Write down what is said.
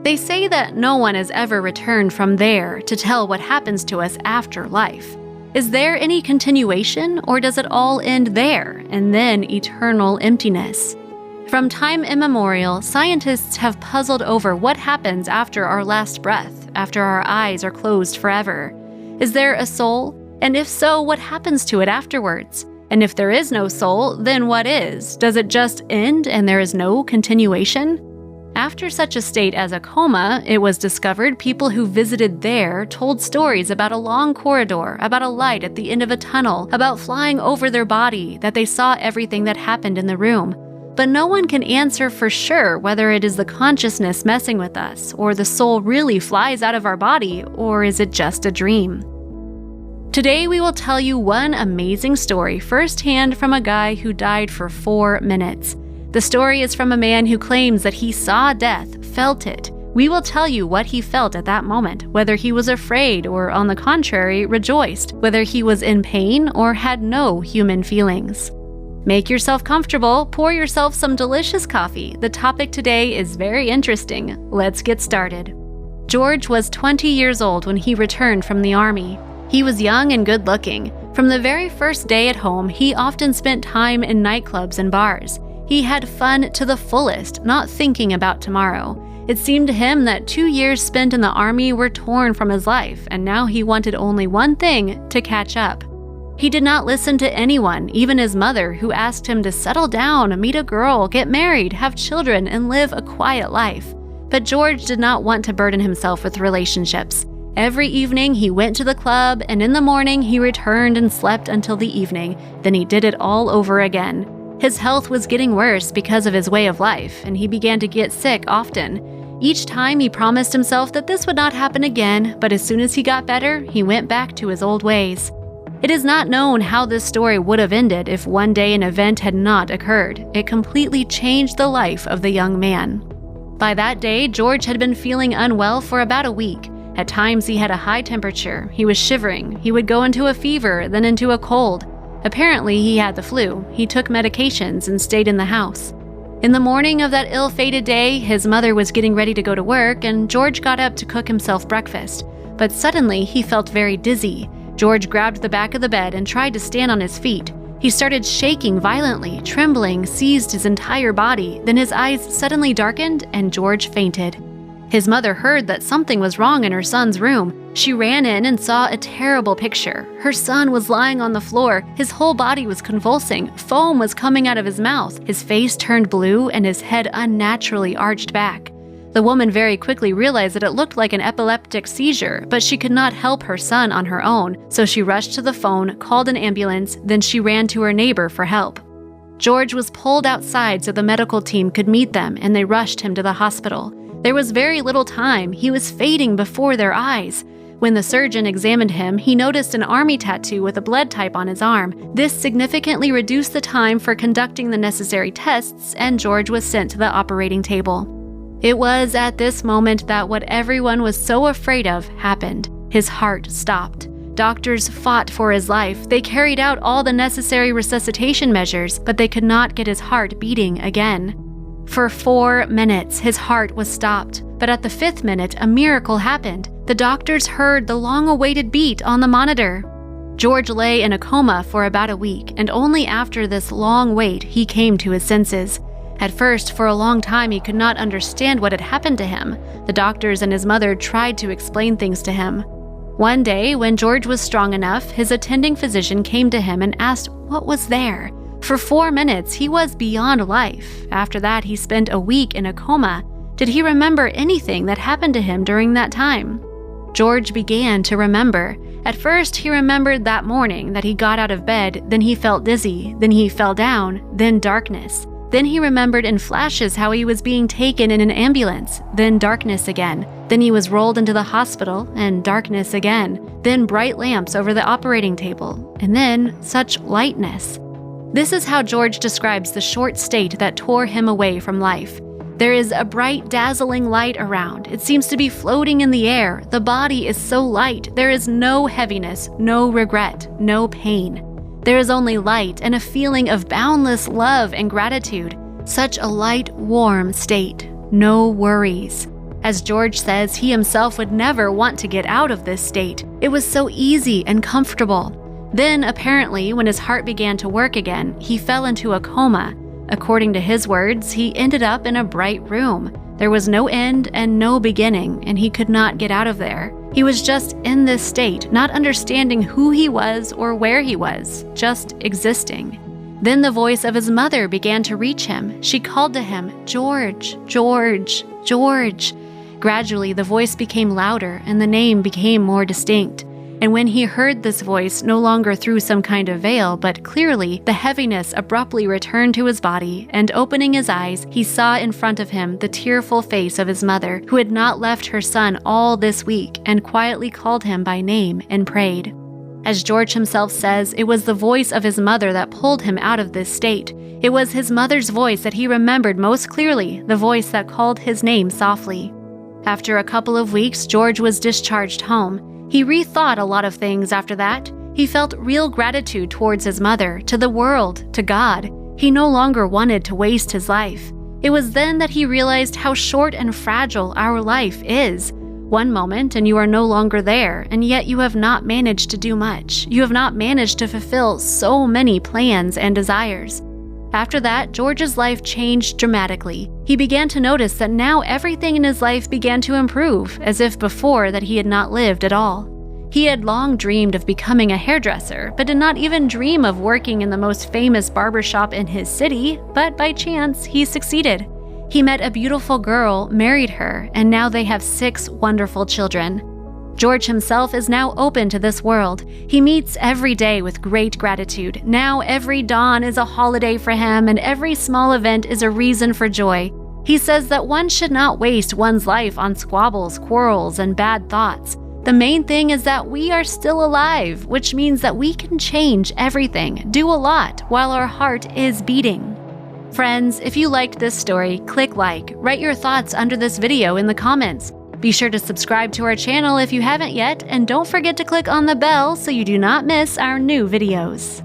They say that no one has ever returned from there to tell what happens to us after life. Is there any continuation, or does it all end there and then eternal emptiness? From time immemorial, scientists have puzzled over what happens after our last breath, after our eyes are closed forever. Is there a soul? And if so, what happens to it afterwards? And if there is no soul, then what is? Does it just end and there is no continuation? After such a state as a coma, it was discovered people who visited there told stories about a long corridor, about a light at the end of a tunnel, about flying over their body, that they saw everything that happened in the room. But no one can answer for sure whether it is the consciousness messing with us, or the soul really flies out of our body, or is it just a dream? Today we will tell you one amazing story firsthand from a guy who died for 4 minutes. The story is from a man who claims that he saw death, felt it. We will tell you what he felt at that moment, whether he was afraid or, on the contrary, rejoiced, whether he was in pain or had no human feelings. Make yourself comfortable, pour yourself some delicious coffee. The topic today is very interesting. Let's get started. George was 20 years old when he returned from the army. He was young and good-looking. From the very first day at home, he often spent time in nightclubs and bars. He had fun to the fullest, not thinking about tomorrow. It seemed to him that 2 years spent in the army were torn from his life, and now he wanted only one thing: to catch up. He did not listen to anyone, even his mother, who asked him to settle down, meet a girl, get married, have children, and live a quiet life. But George did not want to burden himself with relationships. Every evening he went to the club, and in the morning he returned and slept until the evening. Then he did it all over again. His health was getting worse because of his way of life, and he began to get sick often. Each time he promised himself that this would not happen again, but as soon as he got better, he went back to his old ways. It is not known how this story would have ended if one day an event had not occurred. It completely changed the life of the young man. By that day, George had been feeling unwell for about a week. At times he had a high temperature, he was shivering, he would go into a fever, then into a cold. Apparently he had the flu. He took medications and stayed in the house. In the morning of that ill-fated day, his mother was getting ready to go to work, and George got up to cook himself breakfast. But suddenly he felt very dizzy. George grabbed the back of the bed and tried to stand on his feet. He started shaking violently, trembling, seized his entire body. Then his eyes suddenly darkened and George fainted. His mother heard that something was wrong in her son's room. She ran in and saw a terrible picture. Her son was lying on the floor. His whole body was convulsing. Foam was coming out of his mouth. His face turned blue and his head unnaturally arched back. The woman very quickly realized that it looked like an epileptic seizure, but she could not help her son on her own, so she rushed to the phone, called an ambulance, then she ran to her neighbor for help. George was pulled outside so the medical team could meet them, and they rushed him to the hospital. There was very little time. He was fading before their eyes. When the surgeon examined him, he noticed an army tattoo with a blood type on his arm. This significantly reduced the time for conducting the necessary tests, and George was sent to the operating table. It was at this moment that what everyone was so afraid of happened. His heart stopped. Doctors fought for his life. They carried out all the necessary resuscitation measures, but they could not get his heart beating again. For 4 minutes, his heart was stopped, but at the 5th minute, a miracle happened. The doctors heard the long-awaited beat on the monitor. George lay in a coma for about a week, and only after this long wait he came to his senses. At first, for a long time, he could not understand what had happened to him. The doctors and his mother tried to explain things to him. One day, when George was strong enough, his attending physician came to him and asked what was there. For 4 minutes, he was beyond life. After that, he spent a week in a coma. Did he remember anything that happened to him during that time? George began to remember. At first, he remembered that morning that he got out of bed, then he felt dizzy, then he fell down, then darkness. Then he remembered in flashes how he was being taken in an ambulance, then darkness again. Then he was rolled into the hospital, and darkness again. Then bright lamps over the operating table, and then such lightness. This is how George describes the short state that tore him away from life. There is a bright, dazzling light around. It seems to be floating in the air. The body is so light. There is no heaviness, no regret, no pain. There is only light and a feeling of boundless love and gratitude. Such a light, warm state. No worries. As George says, he himself would never want to get out of this state. It was so easy and comfortable. Then, apparently, when his heart began to work again, he fell into a coma. According to his words, he ended up in a bright room. There was no end and no beginning, and he could not get out of there. He was just in this state, not understanding who he was or where he was, just existing. Then the voice of his mother began to reach him. She called to him, "George, George, George." Gradually, the voice became louder and the name became more distinct. And when he heard this voice, no longer through some kind of veil, but clearly, the heaviness abruptly returned to his body, and opening his eyes, he saw in front of him the tearful face of his mother, who had not left her son all this week, and quietly called him by name and prayed. As George himself says, it was the voice of his mother that pulled him out of this state. It was his mother's voice that he remembered most clearly, the voice that called his name softly. After a couple of weeks, George was discharged home. He rethought a lot of things after that. He felt real gratitude towards his mother, to the world, to God. He no longer wanted to waste his life. It was then that he realized how short and fragile our life is. One moment and you are no longer there, and yet you have not managed to do much. You have not managed to fulfill so many plans and desires. After that, George's life changed dramatically. He began to notice that now everything in his life began to improve, as if before that he had not lived at all. He had long dreamed of becoming a hairdresser, but did not even dream of working in the most famous barbershop in his city, but by chance, he succeeded. He met a beautiful girl, married her, and now they have 6 wonderful children. George himself is now open to this world. He meets every day with great gratitude. Now every dawn is a holiday for him, and every small event is a reason for joy. He says that one should not waste one's life on squabbles, quarrels, and bad thoughts. The main thing is that we are still alive, which means that we can change everything, do a lot, while our heart is beating. Friends, if you liked this story, click like, write your thoughts under this video in the comments. Be sure to subscribe to our channel if you haven't yet, and don't forget to click on the bell so you do not miss our new videos.